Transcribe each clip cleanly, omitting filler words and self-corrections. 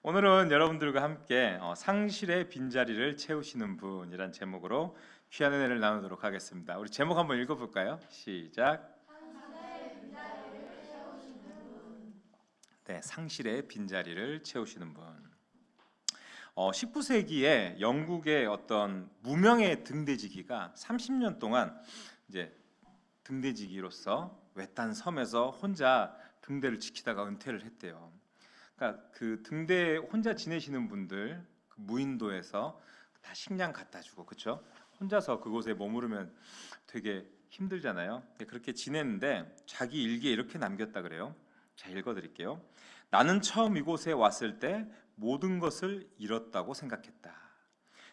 오늘은 여러분들과 함께 상실의 빈자리를 채우시는 분이란 제목으로 귀한 은혜를 나누도록 하겠습니다. 우리 제목 한번 읽어볼까요? 시작. 네, 상실의 빈자리를 채우시는 분. 19세기에 영국의 어떤 무명의 등대지기가 30년 동안 이제 등대지기로서 외딴 섬에서 혼자 등대를 지키다가 은퇴를 했대요. 그러니까 그 등대 혼자 지내시는 분들, 그 무인도에서 다 식량 갖다 주고, 그렇죠? 혼자서 그곳에 머무르면 되게 힘들잖아요. 그렇게 지냈는데 자기 일기에 이렇게 남겼다 그래요. 자, 읽어드릴게요. 나는 처음 이곳에 왔을 때 모든 것을 잃었다고 생각했다.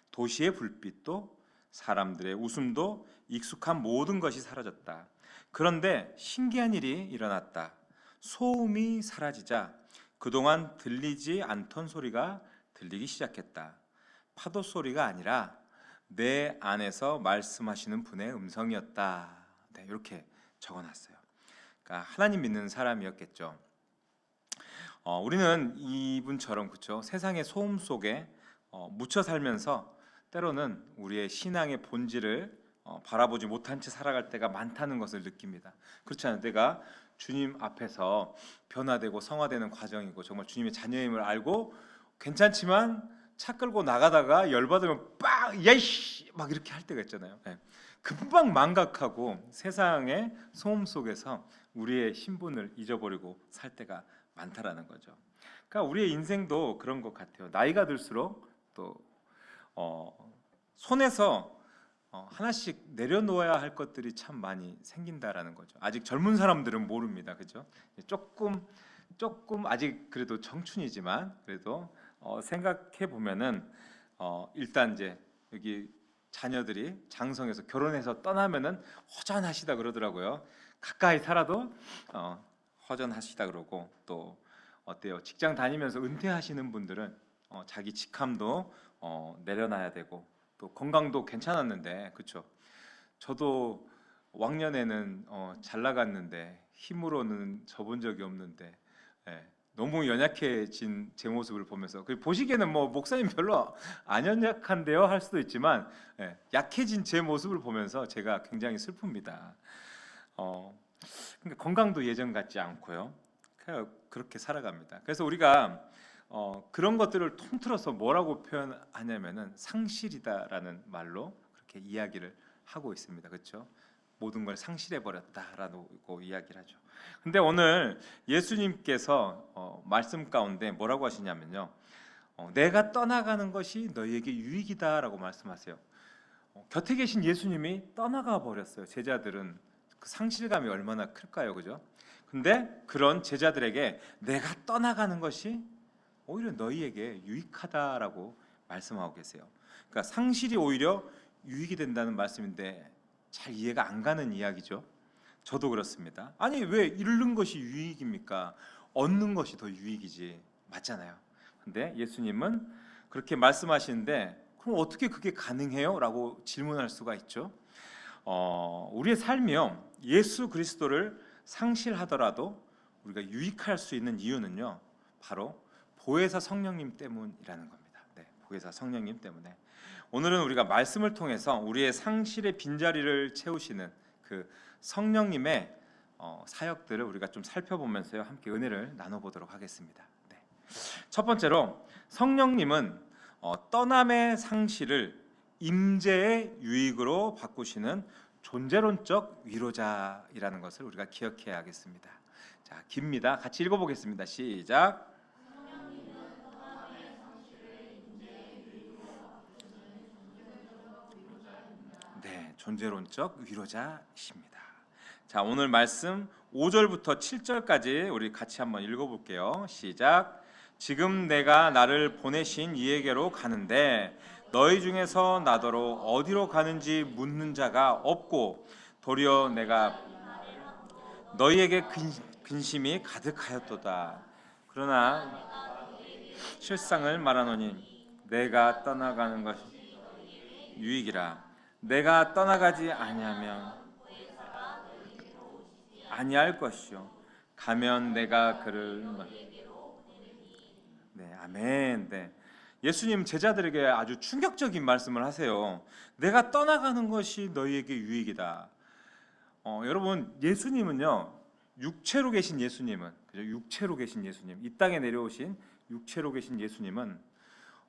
도시의 불빛도 사람들의 웃음도 익숙한 모든 것이 사라졌다. 그런데 신기한 일이 일어났다. 소음이 사라지자 그동안 들리지 않던 소리가 들리기 시작했다. 파도 소리가 아니라 내 안에서 말씀하시는 분의 음성이었다. 네, 이렇게 적어놨어요. 그러니까 하나님 믿는 사람이었겠죠. 우리는 이분처럼, 그렇죠? 세상의 소음 속에 묻혀 살면서 때로는 우리의 신앙의 본질을 바라보지 못한 채 살아갈 때가 많다는 것을 느낍니다. 그렇지 않아요? 내가 주님 앞에서 변화되고 성화되는 과정이고 정말 주님의 자녀임을 알고 괜찮지만 차 끌고 나가다가 열받으면 빡! 야이씨! 막 이렇게 할 때가 있잖아요. 네. 금방 망각하고 세상의 소음 속에서 우리의 신분을 잊어버리고 살 때가 많다라는 거죠. 그러니까 우리의 인생도 그런 것 같아요. 나이가 들수록 또 손에서 하나씩 내려놓아야 할 것들이 참 많이 생긴다라는 거죠. 아직 젊은 사람들은 모릅니다, 그죠? 조금 아직 그래도 청춘이지만 그래도 생각해 보면은 일단 이제 여기 자녀들이 장성해서 결혼해서 떠나면은 허전하시다 그러더라고요. 가까이 살아도 허전하시다 그러고, 또 어때요? 직장 다니면서 은퇴하시는 분들은 자기 직함도 내려놔야 되고, 또 건강도 괜찮았는데, 그렇죠? 저도 왕년에는 잘 나갔는데 힘으로는 접은 적이 없는데, 예, 너무 연약해진 제 모습을 보면서, 보시기에는 뭐 목사님 별로 안 연약한데요 할 수도 있지만, 예, 약해진 제 모습을 보면서 제가 굉장히 슬픕니다. 그러니까 건강도 예전 같지 않고요. 그렇게 살아갑니다. 그래서 우리가 그런 것들을 통틀어서 뭐라고 표현하냐면은 상실이다라는 말로 그렇게 이야기를 하고 있습니다. 그렇죠? 모든 걸 상실해 버렸다라고 이야기를 하죠. 근데 오늘 예수님께서 말씀 가운데 뭐라고 하시냐면요, 내가 떠나가는 것이 너희에게 유익이다라고 말씀하세요. 곁에 계신 예수님이 떠나가 버렸어요. 제자들은 그 상실감이 얼마나 클까요, 그죠? 근데 그런 제자들에게 내가 떠나가는 것이 오히려 너희에게 유익하다라고 말씀하고 계세요. 그러니까 상실이 오히려 유익이 된다는 말씀인데 잘 이해가 안 가는 이야기죠. 저도 그렇습니다. 아니, 왜 잃는 것이 유익입니까? 얻는 것이 더 유익이지. 맞잖아요. 근데 예수님은 그렇게 말씀하시는데, 그럼 어떻게 그게 가능해요? 라고 질문할 수가 있죠. 우리의 삶이요, 예수 그리스도를 상실하더라도 우리가 유익할 수 있는 이유는요, 바로 보혜사 성령님 때문이라는 겁니다. 네, 보혜사 성령님 때문에 오늘은 우리가 말씀을 통해서 우리의 상실의 빈자리를 채우시는 그 성령님의 사역들을 우리가 좀 살펴보면서요, 함께 은혜를 나눠보도록 하겠습니다. 네. 첫 번째로, 성령님은 떠남의 상실을 임재의 유익으로 바꾸시는 존재론적 위로자이라는 것을 우리가 기억해야 하겠습니다. 자, 깁니다. 같이 읽어보겠습니다. 시작. 네, 존재론적 위로자이십니다. 자, 오늘 말씀 5절부터 7절까지 우리 같이 한번 읽어볼게요. 시작. 지금 내가 나를 보내신 이에게로 가는데 너희 중에서 나더러 어디로 가는지 묻는 자가 없고, 도리어 내가 너희에게 근심이 가득하였도다. 그러나 실상을 말하노니 내가 떠나가는 것이 유익이라. 내가 떠나가지 아니하면 아니할 것이요, 가면 내가 그를 네, 아멘. 네. 예수님 제자들에게 아주 충격적인 말씀을 하세요. 내가 떠나가는 것이 너희에게 유익이다. 여러분, 예수님은요, 육체로 계신 예수님은, 그죠? 육체로 계신 예수님, 이 땅에 내려오신 육체로 계신 예수님은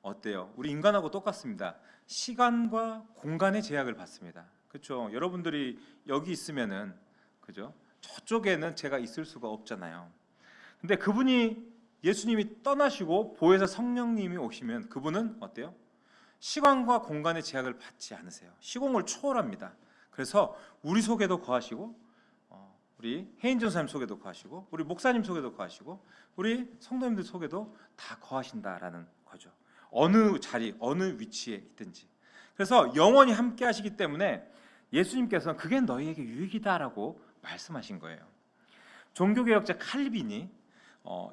어때요? 우리 인간하고 똑같습니다. 시간과 공간의 제약을 받습니다. 그렇죠? 여러분들이 여기 있으면은, 그죠? 저쪽에는 제가 있을 수가 없잖아요. 근데 그분이, 예수님이 떠나시고 보혜사 성령님이 오시면 그분은 어때요? 시간과 공간의 제약을 받지 않으세요. 시공을 초월합니다. 그래서 우리 속에도 거하시고, 우리 해인 전사님 속에도 거하시고, 우리 목사님 속에도 거하시고, 우리 성도님들 속에도 다 거하신다라는 거죠. 어느 자리, 어느 위치에 있든지. 그래서 영원히 함께 하시기 때문에 예수님께서는 그게 너희에게 유익이다라고 말씀하신 거예요. 종교개혁자 칼빈이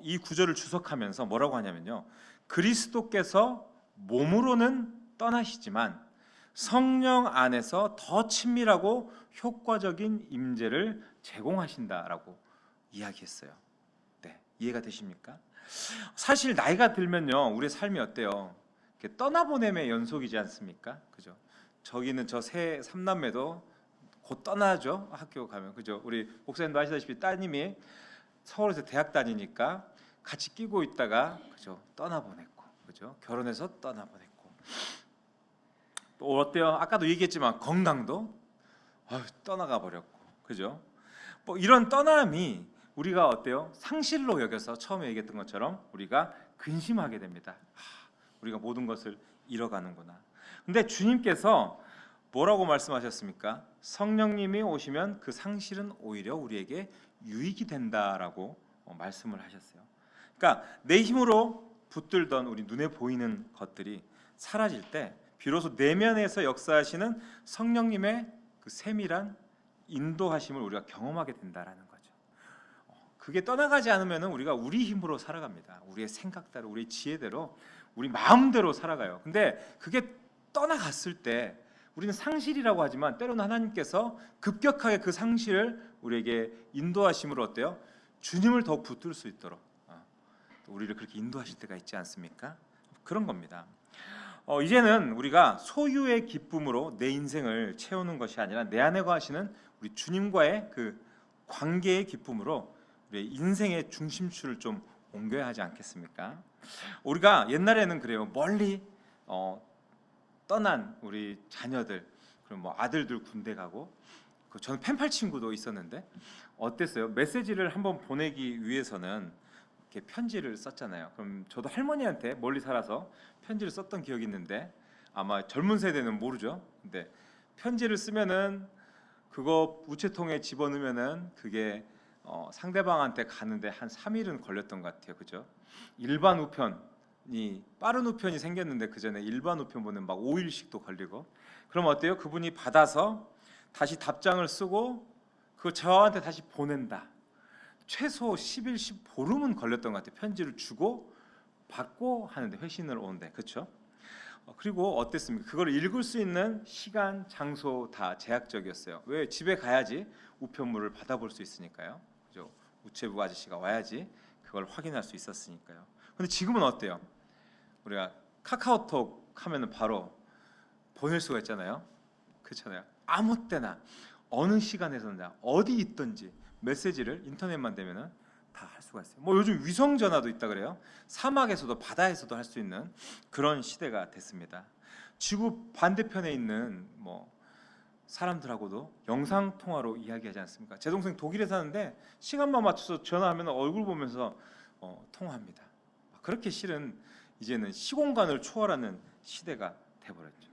이 구절을 주석하면서 뭐라고 하냐면요, 그리스도께서 몸으로는 떠나시지만 성령 안에서 더 친밀하고 효과적인 임재를 제공하신다라고 이야기했어요. 네, 이해가 되십니까? 사실 나이가 들면요, 우리의 삶이 어때요? 떠나보냄의 연속이지 않습니까? 그죠? 저기는 저 세 삼남매도 곧 떠나죠, 학교 가면. 그죠? 우리 목사님도 아시다시피 따님이 서울에서 대학 다니니까 같이 끼고 있다가, 그죠, 떠나보냈고, 그죠, 결혼해서 떠나보냈고, 또 어때요? 아까도 얘기했지만 건강도 떠나가 버렸고, 그죠? 뭐 이런 떠남이 우리가 어때요? 상실로 여겨서 처음에 얘기했던 것처럼 우리가 근심하게 됩니다. 우리가 모든 것을 잃어가는구나. 근데 주님께서 뭐라고 말씀하셨습니까? 성령님이 오시면 그 상실은 오히려 우리에게 유익이 된다라고 말씀을 하셨어요. 그러니까 내 힘으로 붙들던 우리 눈에 보이는 것들이 사라질 때 비로소 내면에서 역사하시는 성령님의 그 세밀한 인도하심을 우리가 경험하게 된다라는 거죠. 그게 떠나가지 않으면 우리가 우리 힘으로 살아갑니다. 우리의 생각대로, 우리의 지혜대로, 우리 마음대로 살아가요. 근데 그게 떠나갔을 때 우리는 상실이라고 하지만 때로는 하나님께서 급격하게 그 상실을 우리에게 인도하심으로 어때요? 주님을 더욱 붙들 수 있도록 우리를 그렇게 인도하실 때가 있지 않습니까? 그런 겁니다. 이제는 우리가 소유의 기쁨으로 내 인생을 채우는 것이 아니라 내 안에 거하시는 우리 주님과의 그 관계의 기쁨으로 우리 인생의 중심추를 좀 옮겨야 하지 않겠습니까? 우리가 옛날에는 그래요. 멀리 떠난 우리 자녀들, 그럼 뭐 아들들 군대 가고, 저는 펜팔 친구도 있었는데 어땠어요? 메시지를 한번 보내기 위해서는 이렇게 편지를 썼잖아요. 그럼 저도 할머니한테 멀리 살아서 편지를 썼던 기억이 있는데 아마 젊은 세대는 모르죠. 근데 편지를 쓰면은 그거 우체통에 집어넣으면은 그게 상대방한테 가는데 한 3일은 걸렸던 것 같아요. 그죠? 일반 우편이, 빠른 우편이 생겼는데 그 전에 일반 우편 보내면 막 5일씩도 걸리고. 그럼 어때요? 그분이 받아서 다시 답장을 쓰고 그거 저한테 다시 보낸다. 최소 10일, 10보름은 걸렸던 것 같아요. 편지를 주고 받고 하는데, 회신을 오는데. 그렇죠? 그리고 어땠습니까? 그걸 읽을 수 있는 시간, 장소 다 제약적이었어요. 왜? 집에 가야지 우편물을 받아볼 수 있으니까요. 그죠? 우체부 아저씨가 와야지 그걸 확인할 수 있었으니까요. 근데 지금은 어때요? 우리가 카카오톡 하면은 바로 보낼 수가 있잖아요. 그렇잖아요. 아무 때나 어느 시간에서나 어디 있든지 메시지를 인터넷만 되면은 다 할 수가 있어요. 뭐 요즘 위성 전화도 있다 그래요. 사막에서도 바다에서도 할 수 있는 그런 시대가 됐습니다. 지구 반대편에 있는 뭐 사람들하고도 영상 통화로 이야기하지 않습니까? 제 동생 독일에 사는데 시간만 맞춰서 전화하면 얼굴 보면서 통화합니다. 그렇게 실은 이제는 시공간을 초월하는 시대가 돼버렸죠.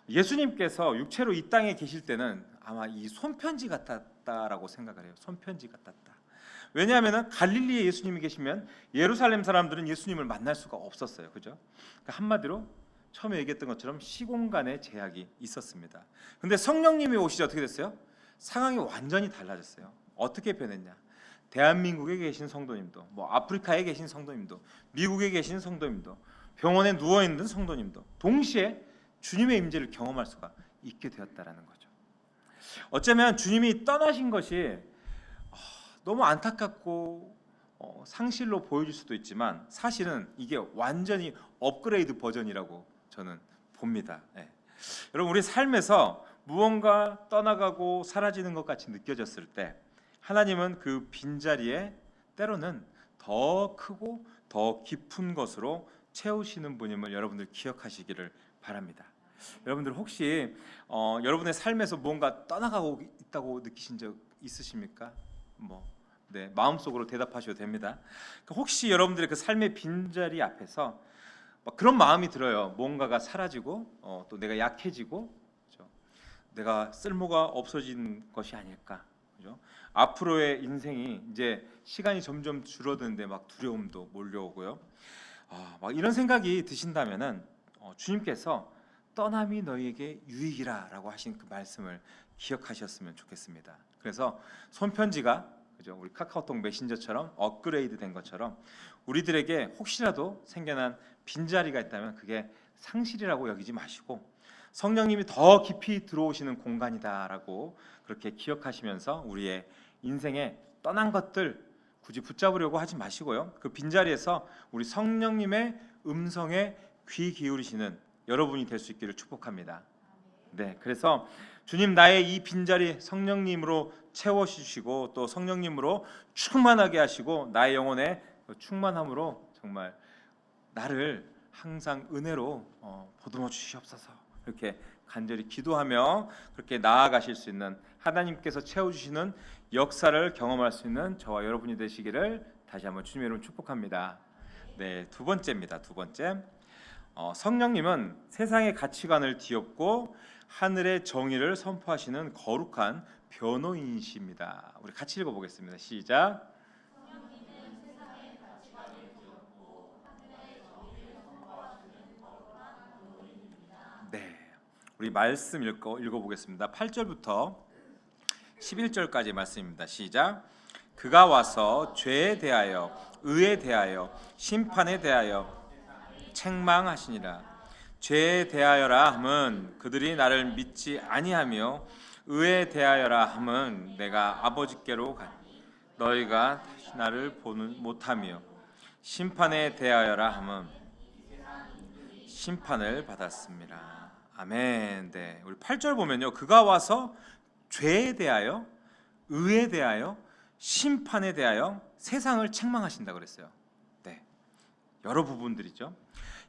예수님께서 육체로 이 땅에 계실 때는 아마 이 손편지 같았다라고 생각을 해요. 손편지 같았다. 왜냐하면 갈릴리에 예수님이 계시면 예루살렘 사람들은 예수님을 만날 수가 없었어요. 그죠? 그러니까 한마디로 처음에 얘기했던 것처럼 시공간의 제약이 있었습니다. 근데 성령님이 오시자 어떻게 됐어요? 상황이 완전히 달라졌어요. 어떻게 변했냐? 대한민국에 계신 성도님도, 뭐 아프리카에 계신 성도님도, 미국에 계신 성도님도, 병원에 누워 있는 성도님도 동시에 주님의 임재를 경험할 수가 있게 되었다라는 거죠. 어쩌면 주님이 떠나신 것이 너무 안타깝고 상실로 보여질 수도 있지만 사실은 이게 완전히 업그레이드 버전이라고 저는 봅니다. 예. 여러분, 우리 삶에서 무언가 떠나가고 사라지는 것 같이 느껴졌을 때 하나님은 그 빈자리에 때로는 더 크고 더 깊은 것으로 채우시는 분임을 여러분들 기억하시기를 바랍니다. 여러분들 혹시 여러분의 삶에서 무언가 떠나가고 있다고 느끼신 적 있으십니까? 네, 마음속으로 대답하셔도 됩니다. 혹시 여러분들의 그 삶의 빈자리 앞에서 그런 마음이 들어요. 뭔가가 사라지고 또 내가 약해지고, 그렇죠? 내가 쓸모가 없어진 것이 아닐까, 그렇죠? 앞으로의 인생이 이제 시간이 점점 줄어드는데 막 두려움도 몰려오고요. 막 이런 생각이 드신다면은 주님께서 떠남이 너희에게 유익이라라고 하신 그 말씀을 기억하셨으면 좋겠습니다. 그래서 손편지가, 그죠, 우리 카카오톡 메신저처럼 업그레이드 된 것처럼 우리들에게 혹시라도 생겨난 빈자리가 있다면 그게 상실이라고 여기지 마시고 성령님이 더 깊이 들어오시는 공간이다라고 그렇게 기억하시면서 우리의 인생에 떠난 것들 굳이 붙잡으려고 하지 마시고요. 그 빈자리에서 우리 성령님의 음성에 귀 기울이시는 여러분이 될 수 있기를 축복합니다. 네, 그래서 주님, 나의 이 빈자리 성령님으로 채워주시고 또 성령님으로 충만하게 하시고 나의 영혼에 충만함으로 정말 나를 항상 은혜로 보듬어 주시옵소서. 이렇게 간절히 기도하며 그렇게 나아가실 수 있는, 하나님께서 채워주시는 역사를 경험할 수 있는 저와 여러분이 되시기를 다시 한번 주님의 이름으로 축복합니다. 네, 두 번째입니다. 두 번째, 성령님은 세상의 가치관을 뒤엎고 하늘의 정의를 선포하시는 거룩한 변호인이십니다. 우리 같이 읽어보겠습니다. 시작. 네, 우리 말씀 읽어보겠습니다. 8절부터 11절까지 말씀입니다. 시작. 그가 와서 죄에 대하여, 의에 대하여, 심판에 대하여 책망하시니라. 죄에 대하여라 함은 그들이 나를 믿지 아니하며, 의에 대하여라 함은 내가 아버지께로 가니 너희가 다시 나를 보는 못하며, 심판에 대하여라 함은 심판을 받았습니다. 아멘. 네, 우리 8절 보면요, 그가 와서 죄에 대하여, 의에 대하여, 심판에 대하여 세상을 책망하신다 그랬어요. 네, 여러 부분들이죠.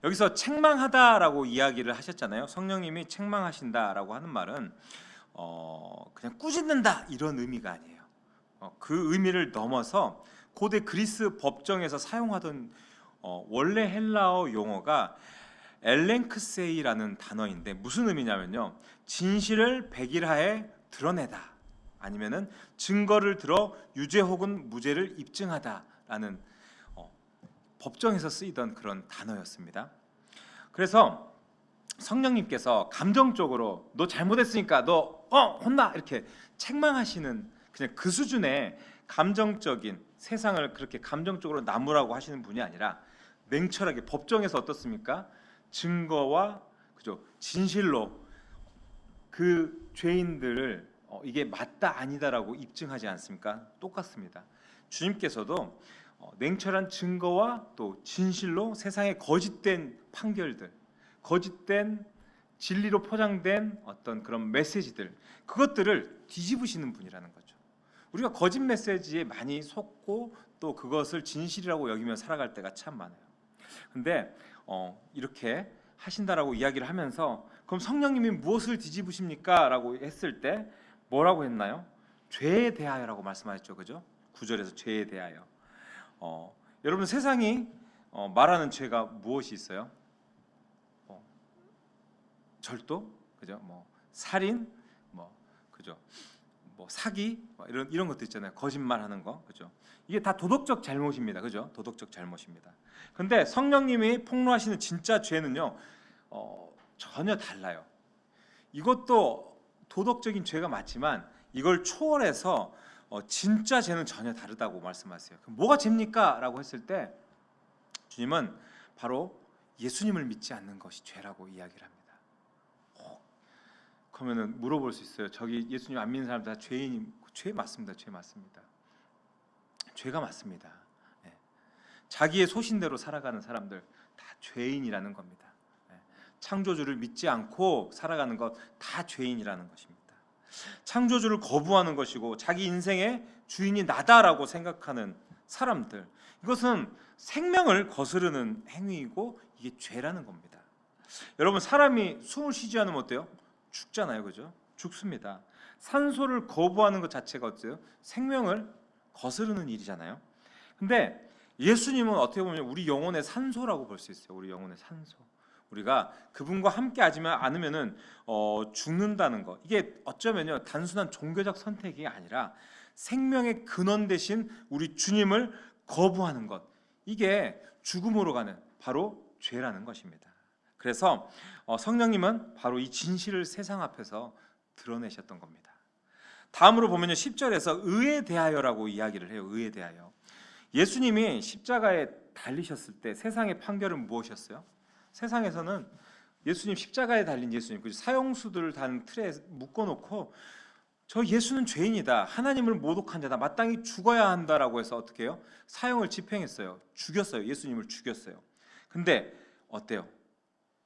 여기서 책망하다라고 이야기를 하셨잖아요. 성령님이 책망하신다라고 하는 말은 그냥 꾸짖는다 이런 의미가 아니에요. 그 의미를 넘어서 고대 그리스 법정에서 사용하던 원래 헬라어 용어가 엘렌크세이라는 단어인데 무슨 의미냐면요, 진실을 백일하에 드러내다, 아니면은 증거를 들어 유죄 혹은 무죄를 입증하다라는 법정에서 쓰이던 그런 단어였습니다. 그래서 성령님께서 감정적으로 너 잘못했으니까 너 혼나 이렇게 책망하시는, 그냥 그 수준의 감정적인, 세상을 그렇게 감정적으로 나무라고 하시는 분이 아니라 냉철하게 법정에서 어떻습니까? 증거와, 그죠, 진실로 그 죄인들을 이게 맞다 아니다라고 입증하지 않습니까? 똑같습니다. 주님께서도 냉철한 증거와 또 진실로 세상의 거짓된 판결들, 거짓된 진리로 포장된 어떤 그런 메시지들, 그것들을 뒤집으시는 분이라는 거죠. 우리가 거짓 메시지에 많이 속고 또 그것을 진실이라고 여기며 살아갈 때가 참 많아요. 근데 이렇게 하신다라고 이야기를 하면서 그럼 성령님이 무엇을 뒤집으십니까? 라고 했을 때 뭐라고 했나요? 죄에 대하여라고 말씀하셨죠. 그죠? 9절에서 죄에 대하여. 여러분, 세상이 말하는 죄가 무엇이 있어요? 절도, 그죠? 살인, 그죠? 사기, 이런 것도 있잖아요. 거짓말하는 거, 그죠? 이게 다 도덕적 잘못입니다. 그죠? 도덕적 잘못입니다. 근데 성령님이 폭로하시는 진짜 죄는요, 전혀 달라요. 이것도 도덕적인 죄가 맞지만 이걸 초월해서 진짜 죄는 전혀 다르다고 말씀하세요. 그럼 뭐가 죄입니까? 라고 했을 때 주님은 바로 예수님을 믿지 않는 것이 죄라고 이야기를 합니다. 그러면은 물어볼 수 있어요. 저기 예수님 안 믿는 사람들 다 죄인이? 죄 맞습니다. 죄 맞습니다. 죄가 맞습니다. 자기의 소신대로 살아가는 사람들 다 죄인이라는 겁니다. 창조주를 믿지 않고 살아가는 것 다 죄인이라는 것입니다. 창조주를 거부하는 것이고 자기 인생의 주인이 나다라고 생각하는 사람들, 이것은 생명을 거스르는 행위이고 이게 죄라는 겁니다. 여러분, 사람이 숨을 쉬지 않으면 어때요? 죽잖아요, 그죠? 죽습니다. 산소를 거부하는 것 자체가 어때요? 생명을 거스르는 일이잖아요. 근데 예수님은 어떻게 보면 우리 영혼의 산소라고 볼 수 있어요. 우리 영혼의 산소. 우리가 그분과 함께 하지 않으면은 죽는다는 것. 이게 어쩌면요 단순한 종교적 선택이 아니라 생명의 근원 대신 우리 주님을 거부하는 것. 이게 죽음으로 가는 바로 죄라는 것입니다. 그래서 성령님은 바로 이 진실을 세상 앞에서 드러내셨던 겁니다. 다음으로 보면요 10절에서 의에 대하여라고 이야기를 해요. 의에 대하여. 예수님이 십자가에 달리셨을 때 세상의 판결은 무엇이었어요? 세상에서는 예수님 십자가에 달린 예수님, 그 사형수들을 단 틀에 묶어놓고 저 예수는 죄인이다, 하나님을 모독한 자다, 마땅히 죽어야 한다라고 해서 어떻게 해요? 사형을 집행했어요. 죽였어요. 예수님을 죽였어요. 근데 어때요?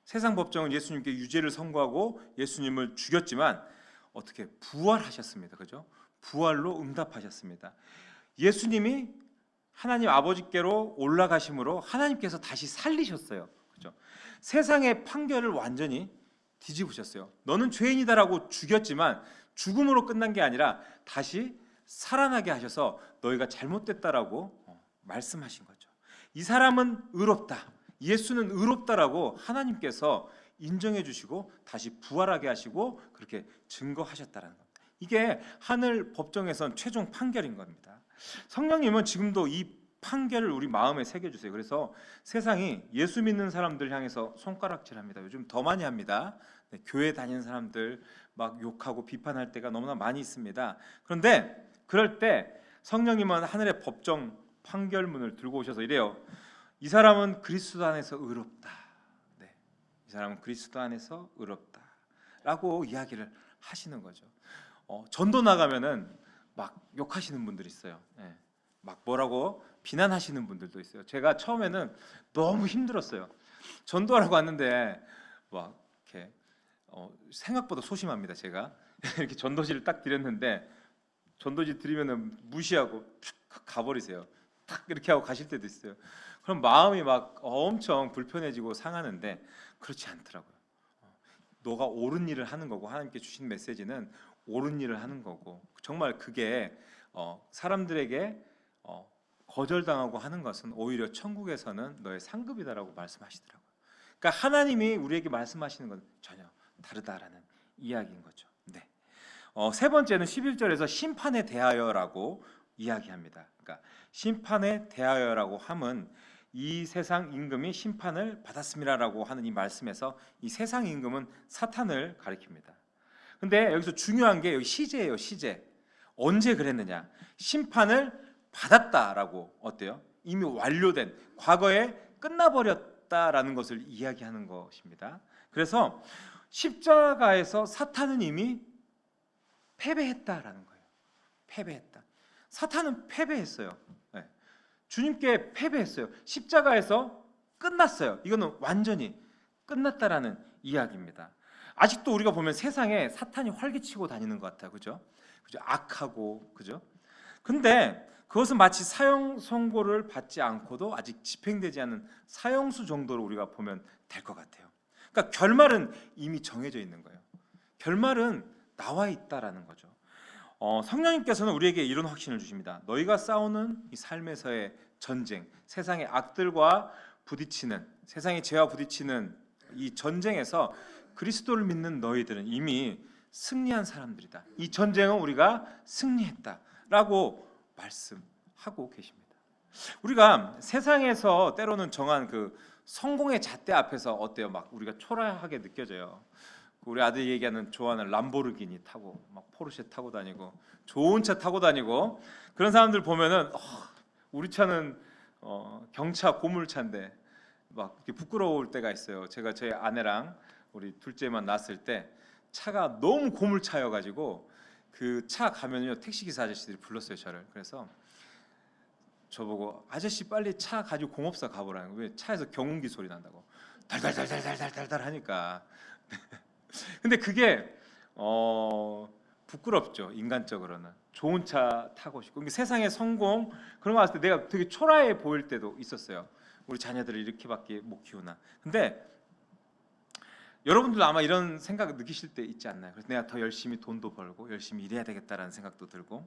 세상 법정은 예수님께 유죄를 선고하고 예수님을 죽였지만 어떻게 부활하셨습니다. 그죠? 부활로 응답하셨습니다. 예수님이 하나님 아버지께로 올라가심으로 하나님께서 다시 살리셨어요. 그죠? 세상의 판결을 완전히 뒤집으셨어요. 너는 죄인이다라고 죽였지만 죽음으로 끝난 게 아니라 다시 살아나게 하셔서 너희가 잘못됐다라고 말씀하신 거죠. 이 사람은 의롭다, 예수는 의롭다라고 하나님께서 인정해 주시고 다시 부활하게 하시고 그렇게 증거하셨다라는 겁니다. 이게 하늘 법정에선 최종 판결인 겁니다. 성령님은 지금도 이 판결을 우리 마음에 새겨주세요. 그래서 세상이 예수 믿는 사람들 향해서 손가락질합니다. 요즘 더 많이 합니다. 네, 교회 다니는 사람들 막 욕하고 비판할 때가 너무나 많이 있습니다. 그런데 그럴 때 성령님은 하늘의 법정 판결문을 들고 오셔서 이래요. 이 사람은 그리스도 안에서 의롭다. 네, 이 사람은 그리스도 안에서 의롭다라고 이야기를 하시는 거죠. 전도 나가면은 막 욕하시는 분들이 있어요. 네, 막 뭐라고 비난하시는 분들도 있어요. 제가 처음에는 너무 힘들었어요. 전도하라고 왔는데 막 이렇게 생각보다 소심합니다. 제가 이렇게 전도지를 딱 드렸는데 전도지 드리면은 무시하고 탁 가버리세요. 탁 이렇게 하고 가실 때도 있어요. 그럼 마음이 막 엄청 불편해지고 상하는데 그렇지 않더라고요. 너가 옳은 일을 하는 거고 하나님께 주신 메시지는 옳은 일을 하는 거고 정말 그게 사람들에게 거절당하고 하는 것은 오히려 천국에서는 너의 상급이다라고 말씀하시더라고요. 그러니까 하나님이 우리에게 말씀하시는 건 전혀 다르다라는 이야기인 거죠. 네. 세 번째는 11절에서 심판에 대하여라고 이야기합니다. 그러니까 심판에 대하여라고 함은 이 세상 임금이 심판을 받았음이라라고 하는 이 말씀에서 이 세상 임금은 사탄을 가리킵니다. 근데 여기서 중요한 게 여기 시제예요. 시제. 언제 그랬느냐? 심판을 받았다라고 어때요? 이미 완료된 과거에 끝나버렸다라는 것을 이야기하는 것입니다. 그래서 십자가에서 사탄은 이미 패배했다라는 거예요. 패배했다. 사탄은 패배했어요. 네. 주님께 패배했어요. 십자가에서 끝났어요. 이거는 완전히 끝났다라는 이야기입니다. 아직도 우리가 보면 세상에 사탄이 활개치고 다니는 것 같아요. 그죠? 그죠? 악하고 그죠? 근데 그것은 마치 사형 선고를 받지 않고도 아직 집행되지 않은 사형수 정도로 우리가 보면 될 것 같아요. 그러니까 결말은 이미 정해져 있는 거예요. 결말은 나와 있다라는 거죠. 성령님께서는 우리에게 이런 확신을 주십니다. 너희가 싸우는 이 삶에서의 전쟁, 세상의 악들과 부딪히는, 세상의 죄와 부딪히는 이 전쟁에서 그리스도를 믿는 너희들은 이미 승리한 사람들이다. 이 전쟁은 우리가 승리했다라고 말씀하고 계십니다. 우리가 세상에서 때로는 정한 그 성공의 잣대 앞에서 어때요? 막 우리가 초라하게 느껴져요. 우리 아들이 얘기하는 좋아하는 람보르기니 타고 막 포르쉐 타고 다니고 좋은 차 타고 다니고 그런 사람들 보면은 우리 차는 경차 고물차인데 막 이렇게 부끄러울 때가 있어요. 제가 제 아내랑 우리 둘째만 낳았을 때 차가 너무 고물차여가지고 그 차 가면요 택시기사 아저씨들이 불렀어요 저를. 그래서 저보고 아저씨 빨리 차 가지고 공업사 가보라는 거예요. 왜? 차에서 경운기 소리 난다고. 달달달달달달달 하니까. 근데 그게 부끄럽죠. 인간적으로는. 좋은 차 타고 싶고 세상의 성공 그런 거 봤을 때 내가 되게 초라해 보일 때도 있었어요. 우리 자녀들을 이렇게밖에 못 키우나. 근데 여러분들도 아마 이런 생각 느끼실 때 있지 않나요? 그래서 내가 더 열심히 돈도 벌고 열심히 일해야 되겠다라는 생각도 들고.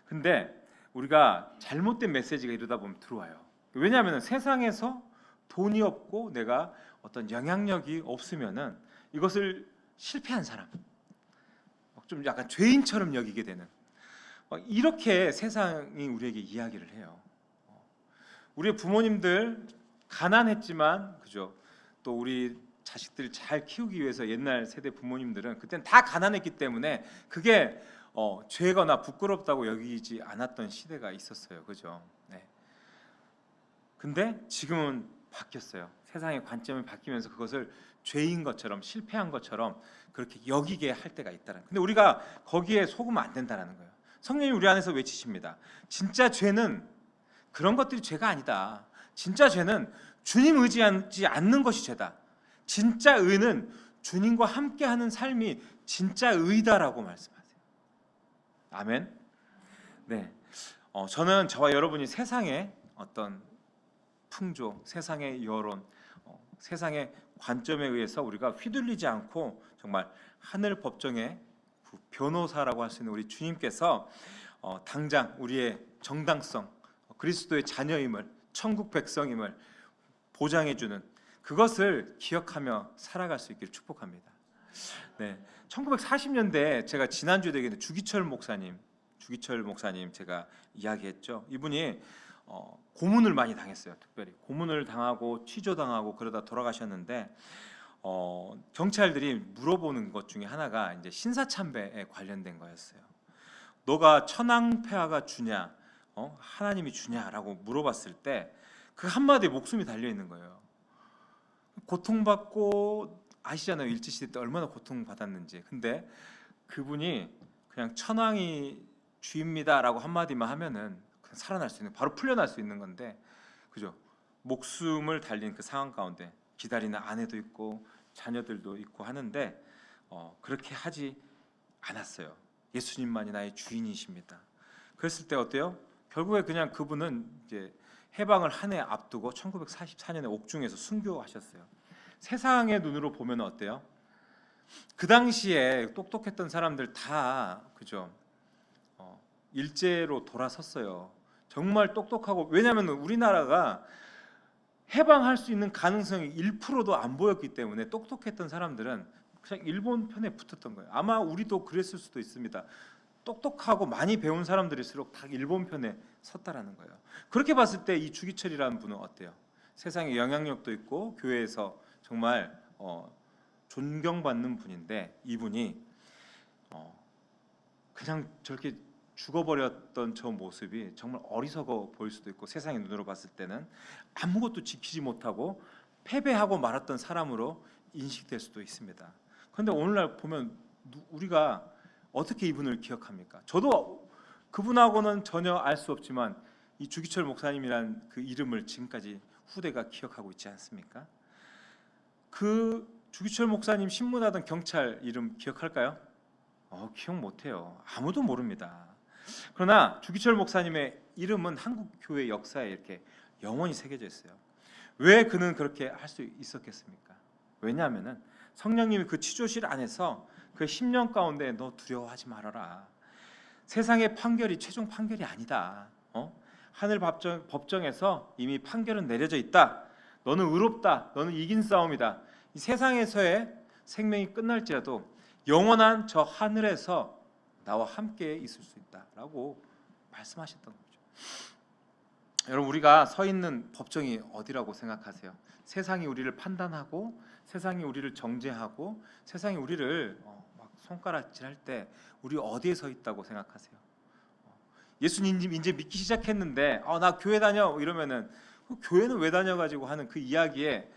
근데 우리가 잘못된 메시지가 이러다 보면 들어와요. 왜냐하면 세상에서 돈이 없고 내가 어떤 영향력이 없으면은 이것을 실패한 사람, 좀 약간 죄인처럼 여기게 되는, 이렇게 세상이 우리에게 이야기를 해요. 우리의 부모님들 가난했지만, 그죠? 또 우리 자식들 잘 키우기 위해서 옛날 세대 부모님들은 그때는 다 가난했기 때문에 그게 죄거나 부끄럽다고 여기지 않았던 시대가 있었어요. 그죠? 네. 근데 지금은 바뀌었어요. 세상의 관점이 바뀌면서 그것을 죄인 것처럼 실패한 것처럼 그렇게 여기게 할 때가 있다는. 근데 우리가 거기에 속으면 안 된다는 거예요. 성령님 우리 안에서 외치십니다. 진짜 죄는 그런 것들이 죄가 아니다. 진짜 죄는 주님 의지하지 않는 것이 죄다. 진짜 의는 주님과 함께하는 삶이 진짜 의다라고 말씀하세요. 아멘. 네. 저는 저와 여러분이 세상의 어떤 풍조, 세상의 여론, 세상의 관점에 의해서 우리가 휘둘리지 않고 정말 하늘 법정의 그 변호사라고 할 수 있는 우리 주님께서 당장 우리의 정당성, 그리스도의 자녀임을, 천국 백성임을 보장해주는 그것을 기억하며 살아갈 수 있기를 축복합니다. 네, 1940년대 제가 지난주에 되겠는데 주기철 목사님 제가 이야기했죠. 이분이 고문을 많이 당했어요. 특별히 고문을 당하고 취조당하고 그러다 돌아가셨는데 경찰들이 물어보는 것 중에 하나가 이제 신사참배에 관련된 거였어요. 너가 천황폐하가 주냐, 하나님이 주냐라고 물어봤을 때 그 한마디에 목숨이 달려 있는 거예요. 고통받고 아시잖아요. 일제시대 때 얼마나 고통받았는지. 근데 그분이 그냥 천황이 주입니다라고 한마디만 하면은 그냥 살아날 수 있는, 바로 풀려날 수 있는 건데, 그죠? 목숨을 달린 그 상황 가운데 기다리는 아내도 있고 자녀들도 있고 하는데 그렇게 하지 않았어요. 예수님만이 나의 주인이십니다. 그랬을 때 어때요? 결국에 그냥 그분은 이제 해방을 한 해 앞두고 1944년에 옥중에서 순교하셨어요. 세상의 눈으로 보면 어때요? 그 당시에 똑똑했던 사람들 다 그죠? 일제로 돌아섰어요. 정말 똑똑하고, 왜냐하면 우리나라가 해방할 수 있는 가능성이 1%도 안 보였기 때문에 똑똑했던 사람들은 그냥 일본 편에 붙었던 거예요. 아마 우리도 그랬을 수도 있습니다. 똑똑하고 많이 배운 사람들일수록 다 일본 편에 섰다라는 거예요. 그렇게 봤을 때 이 주기철이라는 분은 어때요? 세상에 영향력도 있고 교회에서 정말 존경받는 분인데, 이분이 그냥 저렇게 죽어버렸던 저 모습이 정말 어리석어 보일 수도 있고, 세상의 눈으로 봤을 때는 아무것도 지키지 못하고 패배하고 말았던 사람으로 인식될 수도 있습니다. 그런데 오늘날 보면 우리가 어떻게 이분을 기억합니까? 저도 그분하고는 전혀 알 수 없지만 이 주기철 목사님이란 그 이름을 지금까지 후대가 기억하고 있지 않습니까? 그 주기철 목사님 신문하던 경찰 이름 기억할까요? 기억 못해요. 아무도 모릅니다. 그러나 주기철 목사님의 이름은 한국 교회 역사에 이렇게 영원히 새겨져 있어요. 왜 그는 그렇게 할 수 있었겠습니까? 왜냐하면은 성령님이 그 취조실 안에서 그 10년 가운데 너 두려워하지 말아라. 세상의 판결이 최종 판결이 아니다. 하늘 법정에서 이미 판결은 내려져 있다. 너는 의롭다. 너는 이긴 싸움이다. 이 세상에서의 생명이 끝날지라도 영원한 저 하늘에서 나와 함께 있을 수 있다라고 말씀하셨던 거죠. 여러분, 우리가 서 있는 법정이 어디라고 생각하세요? 세상이 우리를 판단하고 세상이 우리를 정죄하고 세상이 우리를 막 손가락질할 때 우리 어디에 서 있다고 생각하세요? 예수님 이제 믿기 시작했는데 나 교회 다녀 이러면은 교회는 왜 다녀가지고 하는 그 이야기에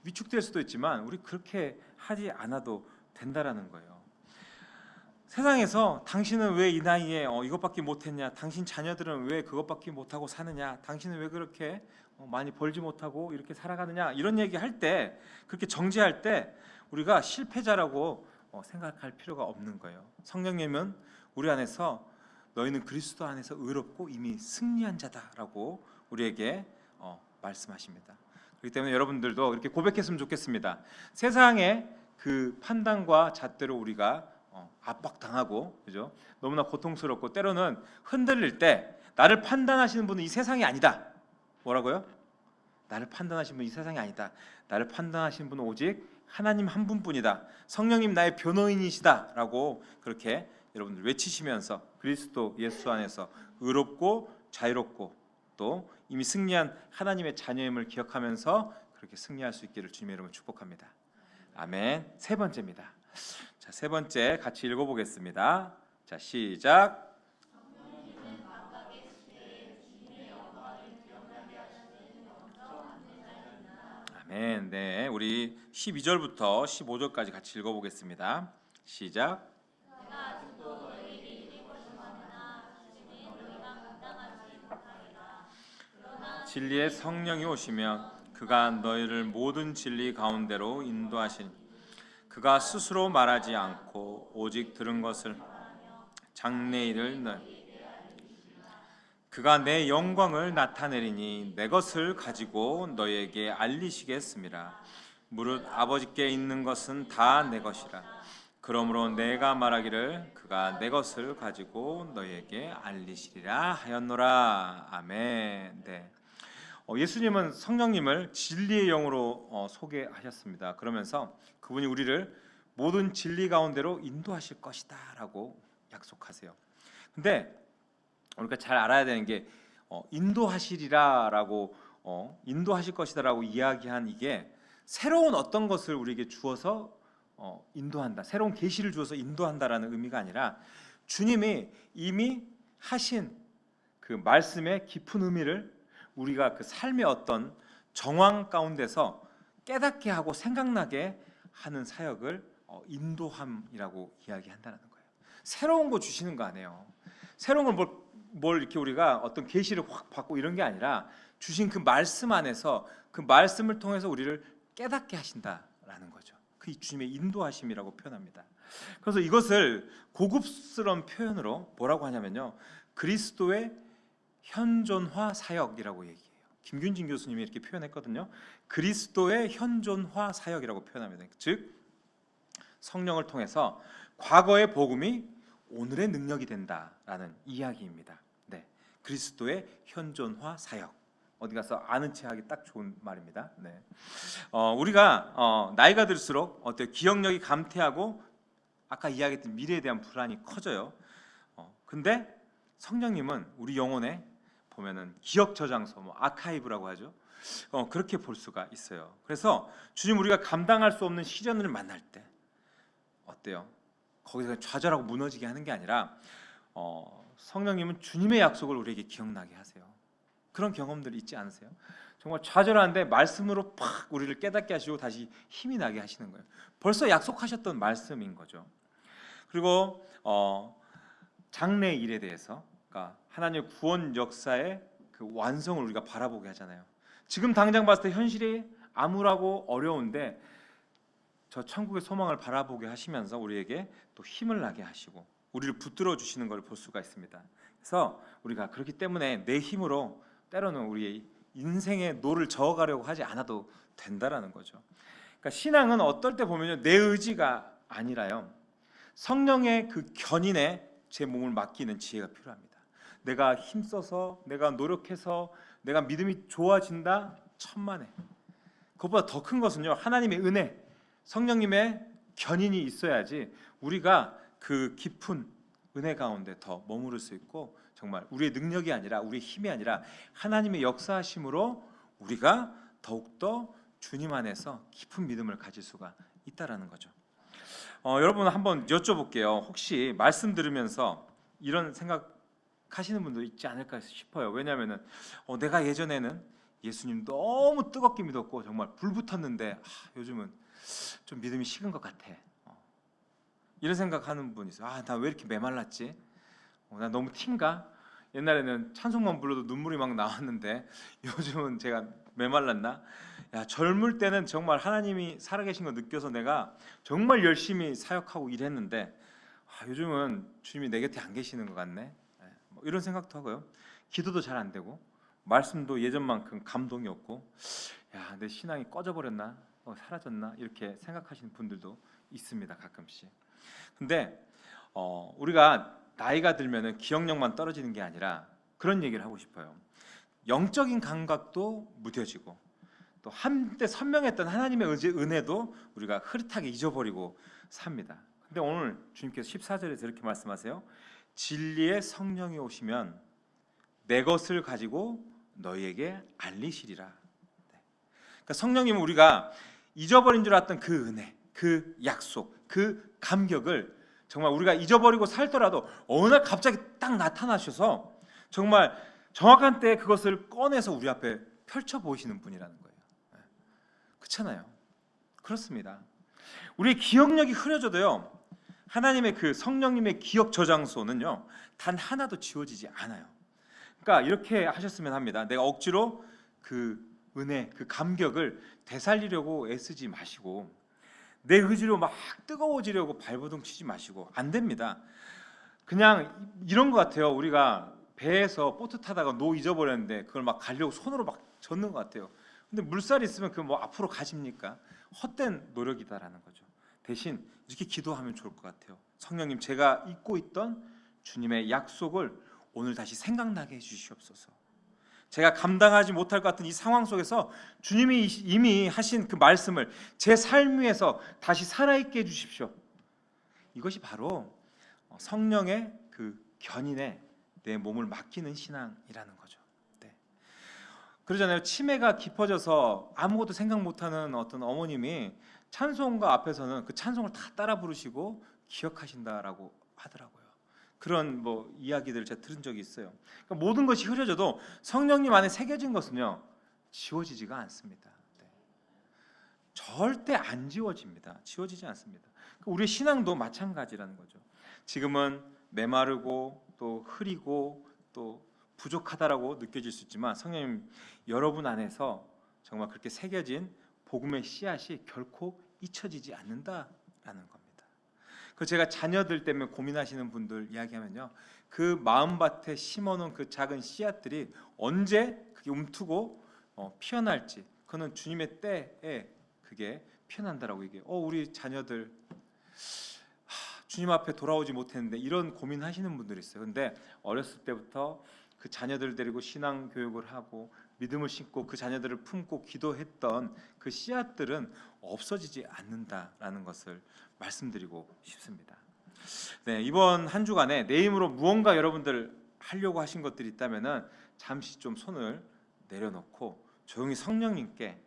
위축될 수도 있지만 우리 그렇게 하지 않아도 된다라는 거예요. 세상에서 당신은 왜 이 나이에 이것밖에 못했냐, 당신 자녀들은 왜 그것밖에 못하고 사느냐, 당신은 왜 그렇게 많이 벌지 못하고 이렇게 살아가느냐, 이런 얘기 할 때, 그렇게 정죄할 때 우리가 실패자라고 생각할 필요가 없는 거예요. 성령님은 우리 안에서 너희는 그리스도 안에서 의롭고 이미 승리한 자다라고 우리에게 말씀하십니다. 그렇기 때문에 여러분들도 이렇게 고백했으면 좋겠습니다. 세상의 그 판단과 잣대로 우리가 압박당하고, 그죠? 너무나 고통스럽고 때로는 흔들릴 때 나를 판단하시는 분은 이 세상이 아니다. 뭐라고요? 나를 판단하시는 분은 이 세상이 아니다. 나를 판단하시는 분은 오직 하나님 한 분뿐이다. 성령님 나의 변호인이시다라고 그렇게 여러분들 외치시면서 그리스도 예수 안에서 의롭고 자유롭고 또 이미 승리한 하나님의 자녀임을 기억하면서 그렇게 승리할 수 있기를 주님의 이름으로 축복합니다. 아멘. 세 번째입니다. 자, 세 번째 같이 읽어보겠습니다. 자, 시작. 아멘. 네, 우리 12절부터 15절까지 같이 읽어보겠습니다. 시작. 진리의 성령이 오시면 그가 너희를 모든 진리 가운데로 인도하시니 그가 스스로 말하지 않고 오직 들은 것을 장래일을 그가 내 영광을 나타내리니 내 것을 가지고 너희에게 알리시겠습니다. 무릇 아버지께 있는 것은 다 내 것이라. 그러므로 내가 말하기를 그가 내 것을 가지고 너희에게 알리시리라 하였노라. 아멘. 네. 예수님은 성령님을 진리의 영으로 소개하셨습니다. 그러면서 그분이 우리를 모든 진리 가운데로 인도하실 것이다라고 약속하세요. 근데 우리가 잘 알아야 되는 게 인도하시리라라고 인도하실 것이다라고 이야기한 이게 새로운 어떤 것을 우리에게 주어서 인도한다, 새로운 계시를 주어서 인도한다라는 의미가 아니라 주님이 이미 하신 그 말씀의 깊은 의미를 우리가 그 삶의 어떤 정황 가운데서 깨닫게 하고 생각나게 하는 사역을 인도함이라고 이야기한다는 거예요. 새로운 거 주시는 거 아니에요. 새로운 걸 뭘 이렇게 우리가 어떤 계시를 확 받고 이런 게 아니라 주신 그 말씀 안에서 그 말씀을 통해서 우리를 깨닫게 하신다라는 거죠. 그 주님의 인도하심이라고 표현합니다. 그래서 이것을 고급스러운 표현으로 뭐라고 하냐면요, 그리스도의 현존화 사역이라고 얘기해요. 김균진 교수님이 이렇게 표현했거든요. 그리스도의 현존화 사역이라고 표현합니다. 즉 성령을 통해서 과거의 복음이 오늘의 능력이 된다라는 이야기입니다. 네, 그리스도의 현존화 사역. 어디 가서 아는 체하기 딱 좋은 말입니다. 네, 우리가 나이가 들수록 기억력이 감퇴하고 아까 이야기했던 미래에 대한 불안이 커져요. 근데 성령님은 우리 영혼에 보면은 기억 저장소, 아카이브라고 하죠. 그렇게 볼 수가 있어요. 그래서 주님 우리가 감당할 수 없는 시련을 만날 때 어때요? 거기서 좌절하고 무너지게 하는 게 아니라 성령님은 주님의 약속을 우리에게 기억나게 하세요. 그런 경험들 있지 않으세요? 정말 좌절하는데 말씀으로 팍 우리를 깨닫게 하시고 다시 힘이 나게 하시는 거예요. 벌써 약속하셨던 말씀인 거죠. 그리고 장래 일에 대해서, 그러니까 하나님의 구원 역사의 그 완성을 우리가 바라보게 하잖아요. 지금 당장 봤을 때 현실이 암울하고 어려운데 저 천국의 소망을 바라보게 하시면서 우리에게 또 힘을 나게 하시고 우리를 붙들어 주시는 걸 볼 수가 있습니다. 그래서 우리가 그렇기 때문에 내 힘으로 때로는 우리의 인생의 노를 저어가려고 하지 않아도 된다라는 거죠. 그러니까 신앙은 어떨 때 보면요, 내 의지가 아니라요, 성령의 그 견인에 제 몸을 맡기는 지혜가 필요합니다. 내가 힘써서, 내가 노력해서, 내가 믿음이 좋아진다? 천만에. 그것보다 더 큰 것은요, 하나님의 은혜, 성령님의 견인이 있어야지 우리가 그 깊은 은혜 가운데 더 머무를 수 있고, 정말 우리의 능력이 아니라 우리의 힘이 아니라 하나님의 역사하심으로 우리가 더욱더 주님 안에서 깊은 믿음을 가질 수가 있다라는 거죠. 여러분 한번 여쭤볼게요. 혹시 말씀 들으면서 이런 생각하시는 분도 있지 않을까 싶어요. 왜냐하면은 내가 예전에는 예수님 너무 뜨겁게 믿었고 정말 불 붙었는데 요즘은 좀 믿음이 식은 것 같아. 이런 생각하는 분 있어요. 나 왜 이렇게 메말랐지? 나 너무 틴가? 옛날에는 찬송만 불러도 눈물이 막 나왔는데 요즘은 제가 메말랐나? 젊을 때는 정말 하나님이 살아계신 거 느껴서 내가 정말 열심히 사역하고 일했는데 요즘은 주님이 내 곁에 안 계시는 것 같네. 뭐 이런 생각도 하고요. 기도도 잘 안 되고 말씀도 예전만큼 감동이 없고 내 신앙이 꺼져버렸나? 사라졌나? 이렇게 생각하시는 분들도 있습니다. 가끔씩. 근데 우리가 나이가 들면은 기억력만 떨어지는 게 아니라 그런 얘기를 하고 싶어요. 영적인 감각도 무뎌지고 또 한때 선명했던 하나님의 은혜도 우리가 흐릿하게 잊어버리고 삽니다. 근데 오늘 주님께서 14절에서 이렇게 말씀하세요. 진리의 성령이 오시면 내 것을 가지고 너희에게 알리시리라. 그러니까 성령님은 우리가 잊어버린 줄 알았던 그 은혜, 그 약속, 그 감격을 정말 우리가 잊어버리고 살더라도 어느 날 갑자기 딱 나타나셔서 정말 정확한 때에 그것을 꺼내서 우리 앞에 펼쳐 보이시는 분이라는 거예요. 그렇잖아요. 그렇습니다. 우리의 기억력이 흐려져도요, 하나님의 그 성령님의 기억 저장소는요 단 하나도 지워지지 않아요. 그러니까 이렇게 하셨으면 합니다. 내가 억지로 그 은혜, 그 감격을 되살리려고 애쓰지 마시고 내 의지로 막 뜨거워지려고 발버둥 치지 마시고 안 됩니다. 그냥 이런 것 같아요. 우리가 배에서 보트 타다가 노 잊어버렸는데 그걸 막 가려고 손으로 막 젓는 것 같아요. 근데 물살이 있으면 그 뭐 앞으로 가십니까? 헛된 노력이다라는 거죠. 대신 이렇게 기도하면 좋을 것 같아요. 성령님, 제가 잊고 있던 주님의 약속을 오늘 다시 생각나게 해주시옵소서. 제가 감당하지 못할 것 같은 이 상황 속에서 주님이 이미 하신 그 말씀을 제 삶 위에서 다시 살아있게 해주십시오. 이것이 바로 성령의 그 견인에 내 몸을 맡기는 신앙이라는 거죠. 네. 그러잖아요. 치매가 깊어져서 아무것도 생각 못하는 어떤 어머님이 찬송가 앞에서는 그 찬송을 다 따라 부르시고 기억하신다라고 하더라고요. 그런 뭐 이야기들을 제가 들은 적이 있어요. 그러니까 모든 것이 흐려져도 성령님 안에 새겨진 것은요 지워지지가 않습니다. 네. 절대 안 지워집니다. 지워지지 않습니다. 그러니까 우리의 신앙도 마찬가지라는 거죠. 지금은 메마르고 또 흐리고 또 부족하다라고 느껴질 수 있지만 성령님 여러분 안에서 정말 그렇게 새겨진 복음의 씨앗이 결코 잊혀지지 않는다라는 겁니다. 그 제가 자녀들 때문에 고민하시는 분들 이야기하면요, 그 마음밭에 심어놓은 그 작은 씨앗들이 언제 그게 움트고 피어날지, 그거는 주님의 때에 그게 피어난다라고 얘기해요. 우리 자녀들 주님 앞에 돌아오지 못했는데 이런 고민하시는 분들이 있어요. 근데 어렸을 때부터 그 자녀들 데리고 신앙 교육을 하고 믿음을 심고 그 자녀들을 품고 기도했던 그 씨앗들은 없어지지 않는다라는 것을 말씀드리고 싶습니다. 네, 이번 한 주간에 내 힘으로 무언가 여러분들 하려고 하신 것들이 있다면은 잠시 좀 손을 내려놓고 조용히 성령님께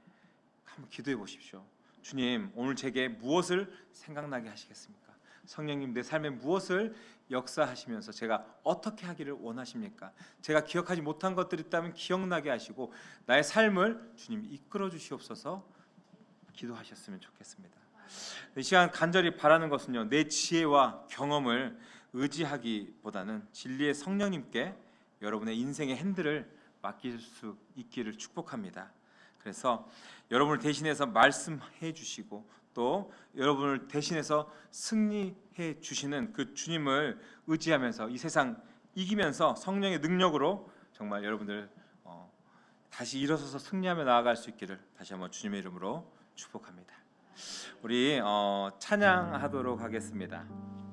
한번 기도해 보십시오. 주님, 오늘 제게 무엇을 생각나게 하시겠습니까? 성령님, 내 삶에 무엇을 역사하시면서 제가 어떻게 하기를 원하십니까? 제가 기억하지 못한 것들이 있다면 기억나게 하시고 나의 삶을 주님 이끌어 주시옵소서 기도하셨으면 좋겠습니다. 이 시간 간절히 바라는 것은요, 내 지혜와 경험을 의지하기보다는 진리의 성령님께 여러분의 인생의 핸들을 맡길 수 있기를 축복합니다. 그래서 여러분을 대신해서 말씀해 주시고 또 여러분을 대신해서 승리해 주시는 그 주님을 의지하면서 이 세상 이기면서 성령의 능력으로 정말 여러분들 다시 일어서서 승리하며 나아갈 수 있기를 다시 한번 주님의 이름으로 축복합니다. 우리 찬양하도록 하겠습니다.